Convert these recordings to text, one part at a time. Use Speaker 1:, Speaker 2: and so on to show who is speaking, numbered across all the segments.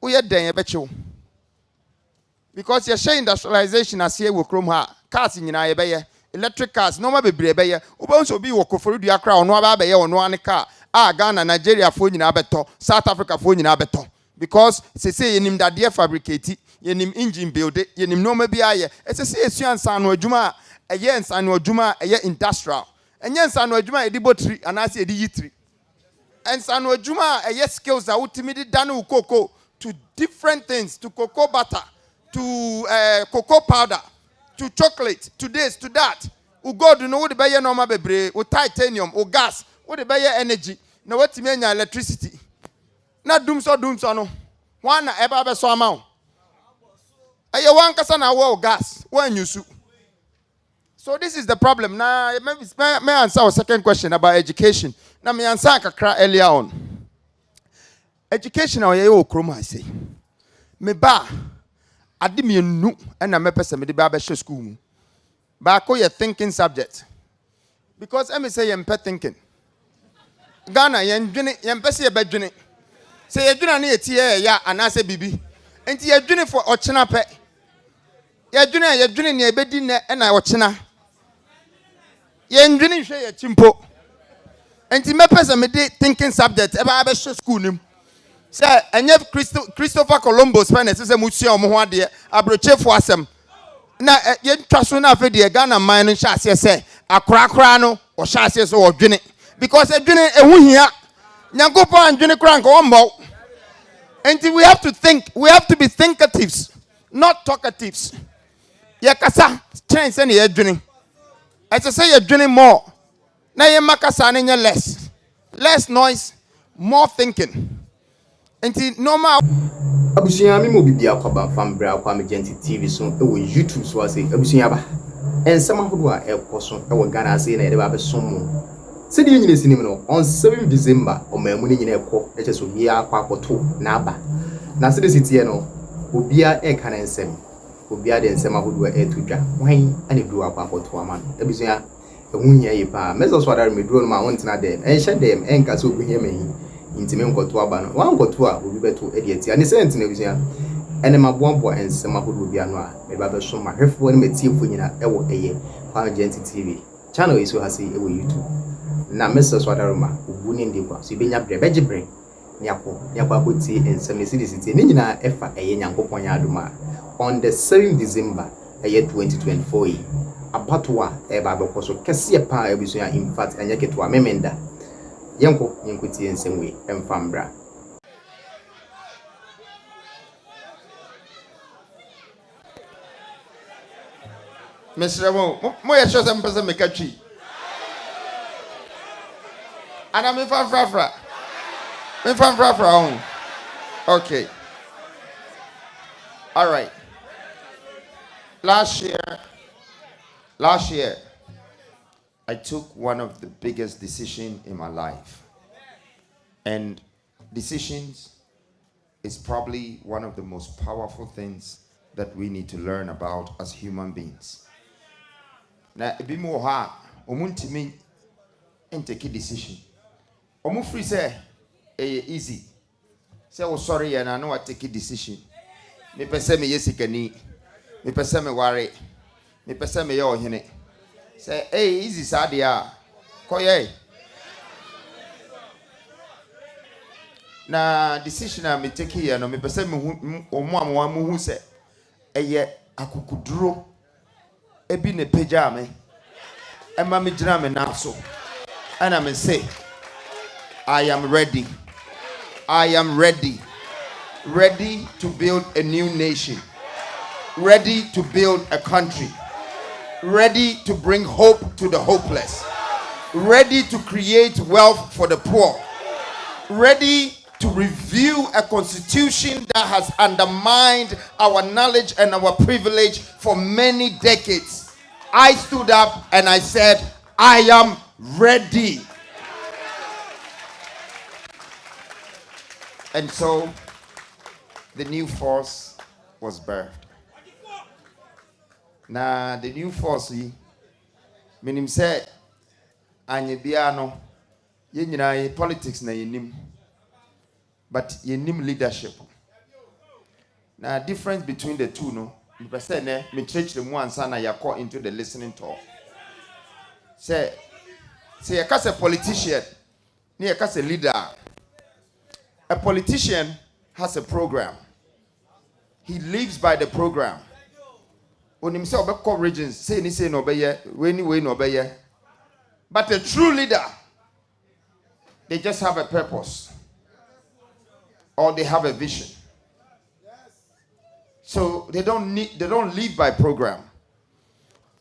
Speaker 1: we are den ebecho. Because you share industrialization as here we chrome ha cars in Yebeye, electric cars, no mabe brebe, Ubonso be woko for the accra or no ababe or no one car. Ghana, Nigeria phone in abeto, South Africa phone in abeto. Because say in him that dear fabricate it, in him engine build it, in him no maybe aye. It's a say and san juma, a year and san juma, a year industrial. And yes, san juma a debo tree, and I say a tree. And san juma a year skills that ultimately done cocoa to different things, to cocoa butter. To cocoa powder, to chocolate, to this, to that. We go to know what the buy normal bebre, or titanium, or gas, what the buy energy. Now what to mean electricity? Not doom so no. One ever so amount. Aye one kasana war gas. When you sue. So this is the problem. Now may answer our second question about education. Now me answer kakra earlier on. Education or ye chroma I say. Me ba. Adimi nu and a person with the barber school. But I call you thinking subject. Because I say you're thinking. Ghana, you're busy about doing it. Say you're doing it here, yeah, and I say, Bibi. And you're doing it for Ochina pet. You're doing your bedding and I Ochina. You're doing it, you're chimpo. And you person with the thinking subject about barber school. Sir, and you have Christopher Colombo spend a museum one day, abroche for some. Now, you trust enough for the Ghana mine and chassis say, a crackrano or chassis or drink. Because a drink a win here. Nyangopa and drink crank or more. And we have to think, we have to be thinkatives, not talkatives. Yakasa, change any drink. As I say, you're drinking more. Now you're makasa and you're less. Less noise, more thinking. Enti normal
Speaker 2: abusunya mi mo bibia kwaba fambra kwa Magenti TV so e YouTube so ase abusunya ba ensema hodo a ekoso e Ghana ase na yede ba besom mo se de nyine sinim no on 7 December o mamu ni nyine ekọ e cheso bia akwa akoto na aba na se de sitie no obia e ka na ensem obia de ensema hodo a etudwa wan ane duro akwa akoto ama no abusunya ehunhia yi pa mezo so adare meduro no ma wontina dem enhye dem enka so obuhia mahi intime nkoto aba no wan nkoto a obi beto e de atia ne sent na busia ene maboabo ensema hodo bia no a me ba beso mahwefo ne metiefo nyina e wo eye kwa Magenti TV channel iso ha sei e wo YouTube na message so adaroma obu ne ndekwa so ibenya brebegibre ne yakwa akoti ensem ne sidisiti ne nyina efa eye nyankopon ya adoma on the 7th December eye 2024 yi apatwa e ba bekoso kese pa e busia in fact anya ketwa memenda yenko tie ensem we emfambra
Speaker 1: Mr. Mo ya show some person make a tree. And I'm in fra. Okay. All right. Last year, I took one of the biggest decisions in my life. And decisions is probably one of the most powerful things that we need to learn about as human beings. Now, a bit more hard, omuntimi and take a decision. Omufri say, easy. Say, oh, sorry, and I know I take a decision. Me pese me yesikani. Me pese me worry. Me pese me yo hine. Say, hey, easy, sadia. Koye. Na decision I me take here, no me pese me omo who say, eye akukuduro. Ebi ne peja me ema me gina me naso and I say I am ready to build a new nation, ready to build a country, ready to bring hope to the hopeless, ready to create wealth for the poor, ready to review a constitution that has undermined our knowledge and our privilege for many decades. I stood up and I said, I am ready. And so the new force was birthed. Now the new force, meaning say, anye biano, ye politics na yenim. But you need leadership. Now, difference between the two, no. Me church the one son I call into the listening tour. Say a cast a politician, near cast a leader. A politician has a program. He lives by the program. When himself call regions, say ni say no be when no be. But a true leader, they just have a purpose. Or they have a vision. So they don't live by program.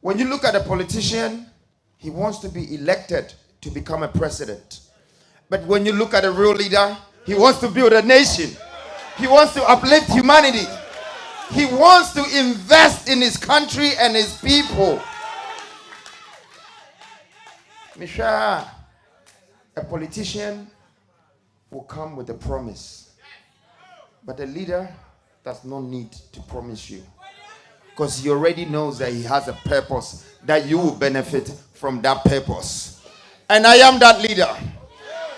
Speaker 1: When you look at a politician, he wants to be elected to become a president. But when you look at a real leader, he wants to build a nation. He wants to uplift humanity. He wants to invest in his country and his people. Misha, a politician will come with a promise. But a leader does not need to promise you. Because he already knows that he has a purpose, that you will benefit from that purpose. And I am that leader.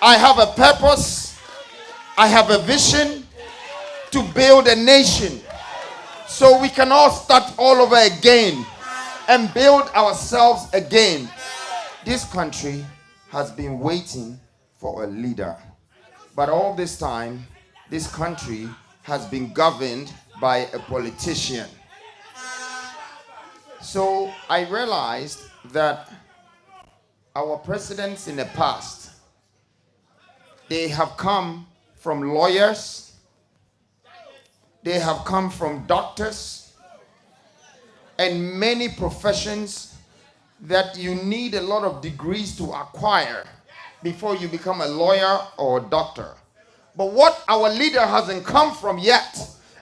Speaker 1: I have a purpose. I have a vision to build a nation. So we can all start all over again and build ourselves again. This country has been waiting for a leader. But all this time, this country has been governed by a politician. So I realized that our presidents in the past, they have come from lawyers, they have come from doctors, and many professions that you need a lot of degrees to acquire before you become a lawyer or a doctor. But what our leader hasn't come from yet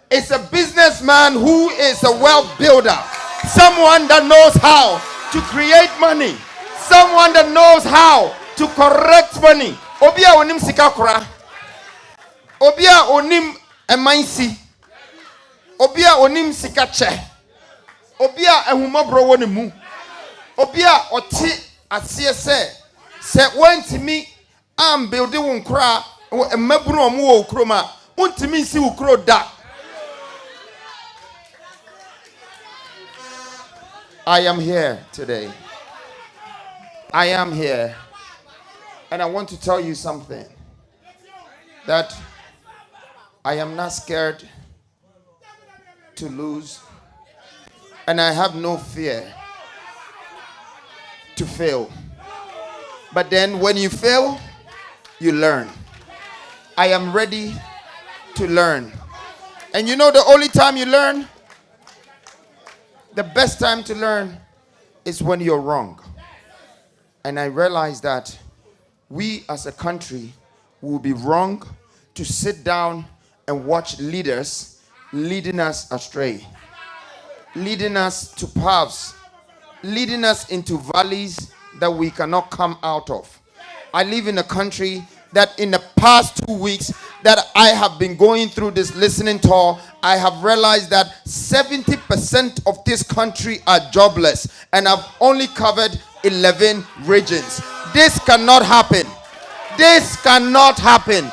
Speaker 1: is a businessman who is a wealth builder. Someone that knows how to create money. Someone that knows how to correct money. Obia onim sikakura. Obia onim emainsi. Obia onim sikache. Obia ehumabro wonimu. Obia oti asiye se wentimi am building wunkra. I am here today. I am here. And I want to tell you something. That I am not scared to lose. And I have no fear to fail. But then when you fail, you learn. I am ready to learn. And you know the only time you learn? The best time to learn is when you're wrong. And I realize that we as a country will be wrong to sit down and watch leaders leading us astray, leading us to paths, leading us into valleys that we cannot come out of. I live in a country that in the past 2 weeks that I have been going through this listening tour, I have realized that 70% of this country are jobless, and I've only covered 11 regions. This cannot happen. This cannot happen.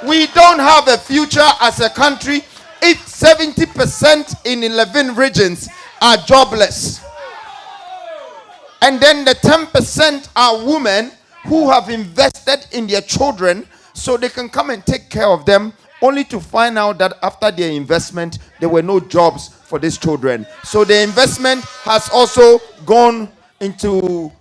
Speaker 1: We don't have a future as a country if 70% in 11 regions are jobless. And then the 10% are women who have invested in their children so they can come and take care of them, only to find out that after their investment, there were no jobs for these children. So the investment has also gone into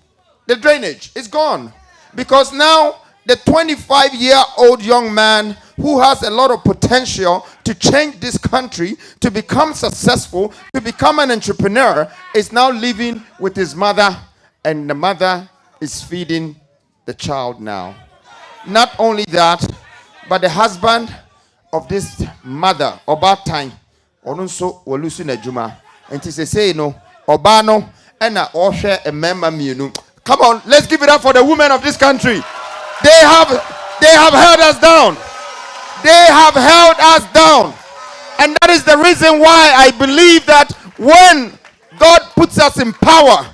Speaker 1: the drainage. It's gone. Because now the 25-year-old young man who has a lot of potential to change this country, to become successful, to become an entrepreneur, is now living with his mother, and the mother is feeding the child now. Not only that, but the husband of this mother, about time, onunso walusu na juma, and to say no, obano, and a oshe a member minu. Come on, let's give it up for the women of this country. They have held us down. They have held us down. And that is the reason why I believe that when God puts us in power,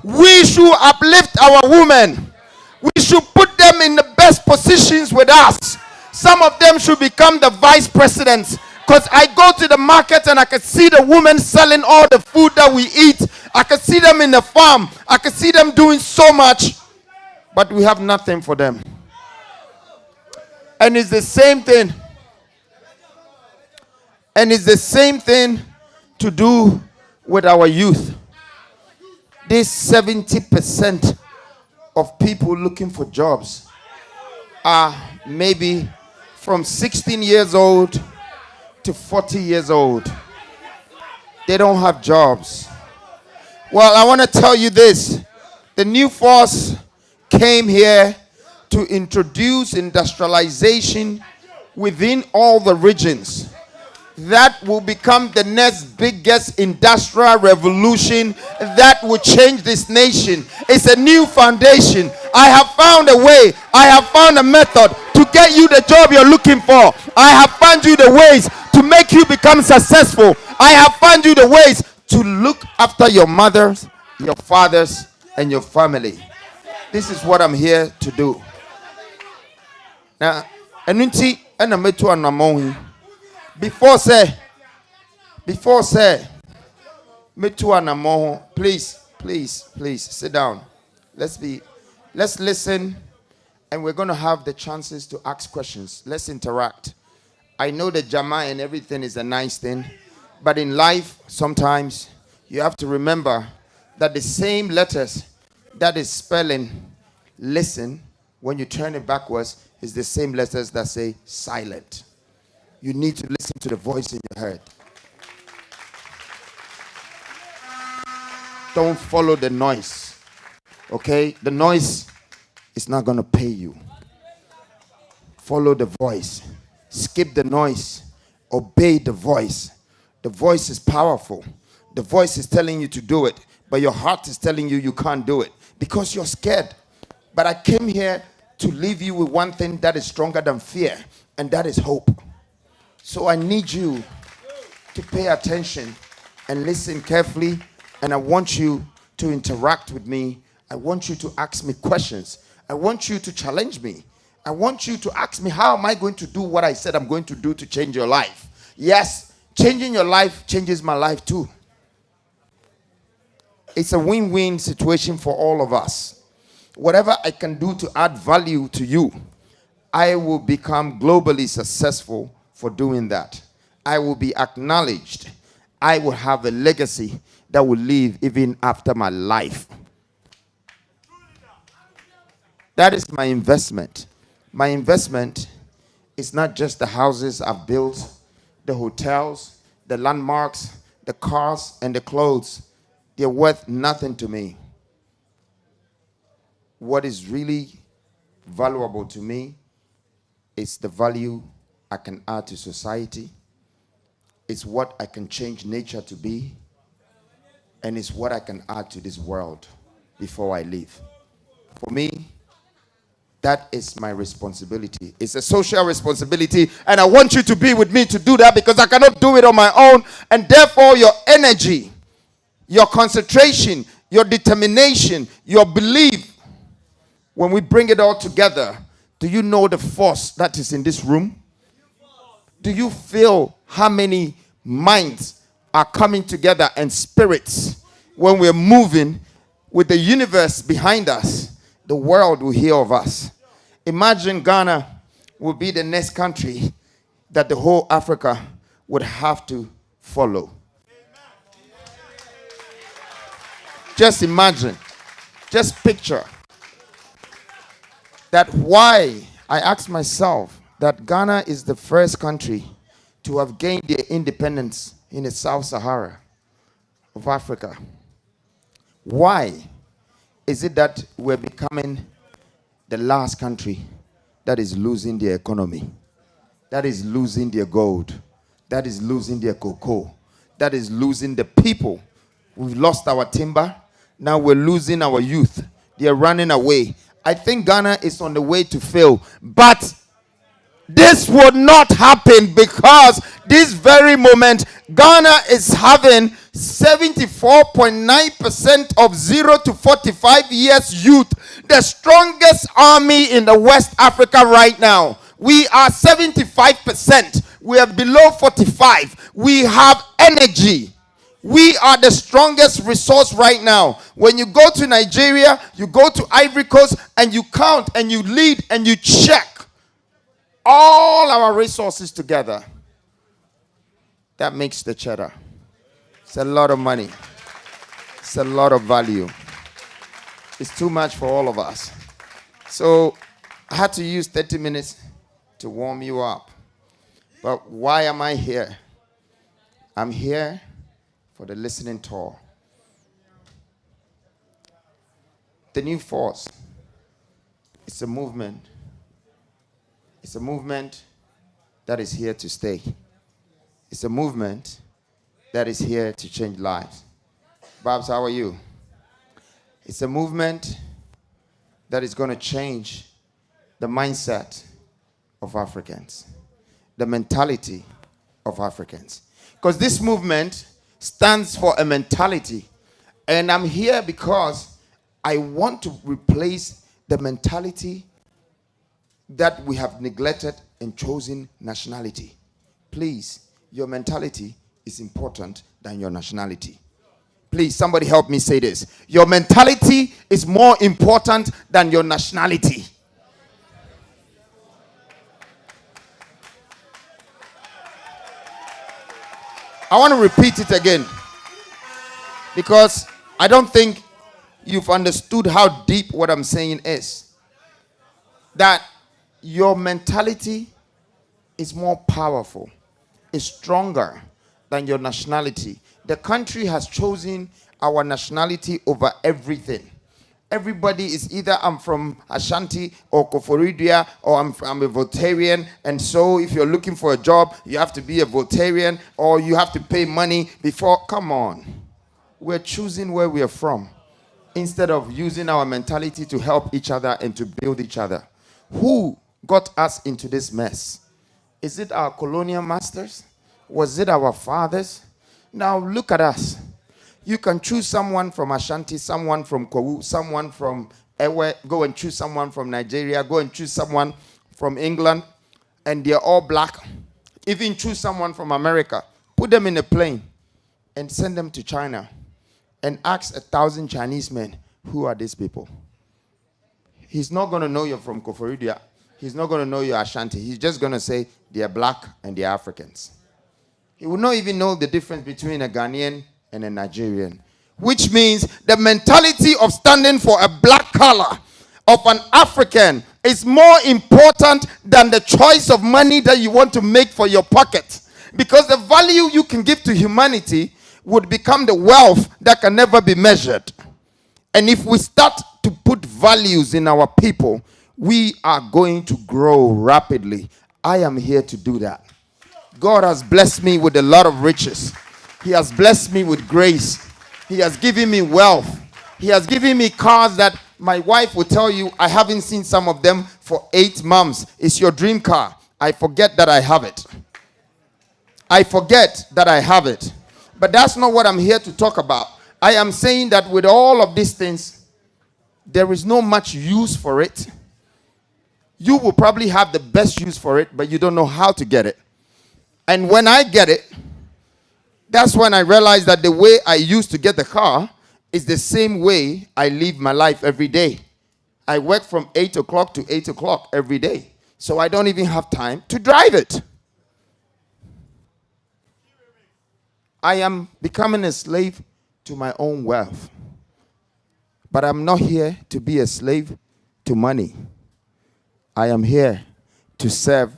Speaker 1: we should uplift our women. We should put them in the best positions with us. Some of them should become the vice presidents, Because I go to the market and I can see the women selling all the food that we eat. I can see them in the farm. I can see them doing so much. But we have nothing for them. And it's the same thing. And it's the same thing to do with our youth. This 70% of people looking for jobs are maybe from 16 years old to 40 years old. They don't have jobs. Well, I want to tell you this. The new force came here to introduce industrialization within all the regions. That will become the next biggest industrial revolution that will change this nation. It's a new foundation. I have found a way. I have found a method to get you the job you're looking for. I have found you the ways to make you become successful. I have found you the ways to look after your mothers, your fathers, and your family. This is what I'm here to do. Now, Anunti and Ametu and Before say, Metu and please sit down. Let's listen, and we're going to have the chances to ask questions. Let's interact. I know that Jama and everything is a nice thing, but in life, sometimes you have to remember that the same letters that is spelling listen, when you turn it backwards, is the same letters that say silent. You need to listen to the voice in your head. Don't follow the noise. Okay? The noise is not going to pay you. Follow the voice. Skip the noise. Obey the voice. The voice is powerful. The voice is telling you to do it, but your heart is telling you you can't do it because you're scared. But I came here to leave you with one thing that is stronger than fear, and that is hope. So I need you to pay attention and listen carefully, and I want you to interact with me. I want you to ask me questions. I want you to challenge me. I want you to ask me, how am I going to do what I said I'm going to do to change your life? Yes, changing your life changes my life too. It's a win-win situation for all of us. Whatever I can do to add value to you, I will become globally successful for doing that. I will be acknowledged. I will have a legacy that will live even after my life. That is my investment. My investment is not just the houses I've built, the hotels, the landmarks, the cars, and the clothes. They're worth nothing to me. What is really valuable to me is the value I can add to society. It's what I can change nature to be. And it's what I can add to this world before I leave. For me, that is my responsibility. It's a social responsibility, and I want you to be with me to do that because I cannot do it on my own. And therefore, your energy, your concentration, your determination, your belief, when we bring it all together, do you know the force that is in this room? Do you feel how many minds are coming together and spirits when we're moving with the universe behind us? The world will hear of us. Imagine Ghana will be the next country that the whole Africa would have to follow. Just imagine, just picture that. Why I asked myself that Ghana is the first country to have gained their independence in the South Sahara of Africa. Why is it that we're becoming the last country that is losing their economy, that is losing their gold, that is losing their cocoa, that is losing the people? We've lost our timber. Now we're losing our youth. They're running away. I think Ghana is on the way to fail. But this would not happen because this very moment, Ghana is having 74.9% of 0 to 45 years youth, the strongest army in the West Africa right now. We are 75%. We are below 45. We have energy. We are the strongest resource right now. When you go to Nigeria, you go to Ivory Coast, and you count and you lead and you check all our resources together. That makes the cheddar. It's a lot of money. It's a lot of value. It's too much for all of us. So I had to use 30 minutes to warm you up. But why am I here? I'm here for the listening tour. The new force. It's a movement. It's a movement that is here to stay. It's a movement that is here to change lives. Babs, how are you? It's a movement that is going to change the mindset of Africans, the mentality of Africans. Because this movement stands for a mentality. And I'm here because I want to replace the mentality that we have neglected and chosen nationality. Please, your mentality is important than your nationality. Please, somebody help me say this. Your mentality is more important than your nationality. I want to repeat it again because I don't think you've understood how deep what I'm saying is. That your mentality is more powerful, is stronger than your nationality. The country has chosen our nationality over everything. Everybody is either I'm from Ashanti or Koforidua or I'm a Voltarian. And so if you're looking for a job, you have to be a Voltarian or you have to pay money before. Come on. We're choosing where we are from instead of using our mentality to help each other and to build each other. Who got us into this mess? Is it our colonial masters? Was it our fathers? Now look at us. You can choose someone from Ashanti, someone from Kowu, someone from Ewe. Go and choose someone from Nigeria. Go and choose someone from England. And they're all black. Even choose someone from America. Put them in a plane and send them to China. And ask 1,000 Chinese men, who are these people? He's not going to know you're from Koforidua. He's not going to know you're Ashanti. He's just going to say they're black and they're Africans. He will not even know the difference between a Ghanaian and a Nigerian. Which means the mentality of standing for a black color of an African is more important than the choice of money that you want to make for your pocket. Because the value you can give to humanity would become the wealth that can never be measured. And if we start to put values in our people, we are going to grow rapidly. I am here to do that. God has blessed me with a lot of riches. He has blessed me with grace. He has given me wealth. He has given me cars that my wife will tell you, I haven't seen some of them for 8 months. It's your dream car. I forget that I have it. I forget that I have it. But that's not what I'm here to talk about. I am saying that with all of these things, there is no much use for it. You will probably have the best use for it, but you don't know how to get it. And when I get it, that's when I realize that the way I used to get the car is the same way I live my life every day. I work from 8 o'clock to 8 o'clock every day. So I don't even have time to drive it. I am becoming a slave to my own wealth. But I'm not here to be a slave to money. I am here to serve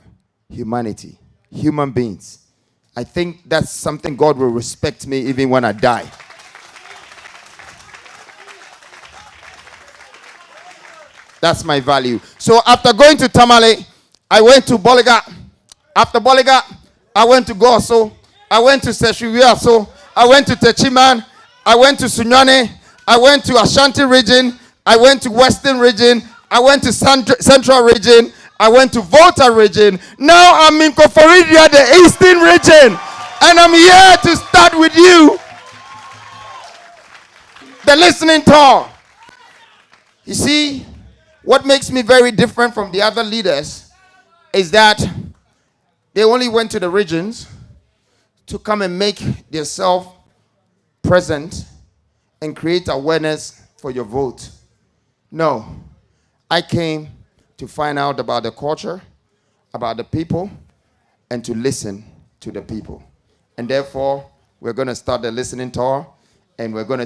Speaker 1: humanity, human beings. I think that's something God will respect me even when I die. That's my value. So after going to Tamale, I went to Boliga. After Boliga, I went to Goso. I went to Seshuwiaso. I went to Techiman. I went to Sunyane. I went to Ashanti region. I went to Western region. I went to Central region. I went to Volta region. Now I'm in Koforidua, the Eastern region. And I'm here to start with you the listening tour. You see, what makes me very different from the other leaders is that They only went to the regions to come and make themselves present and create awareness for your vote. No, I came to find out about the culture, about the people, and to listen to the people. And therefore, we're going to start the listening tour, and we're going to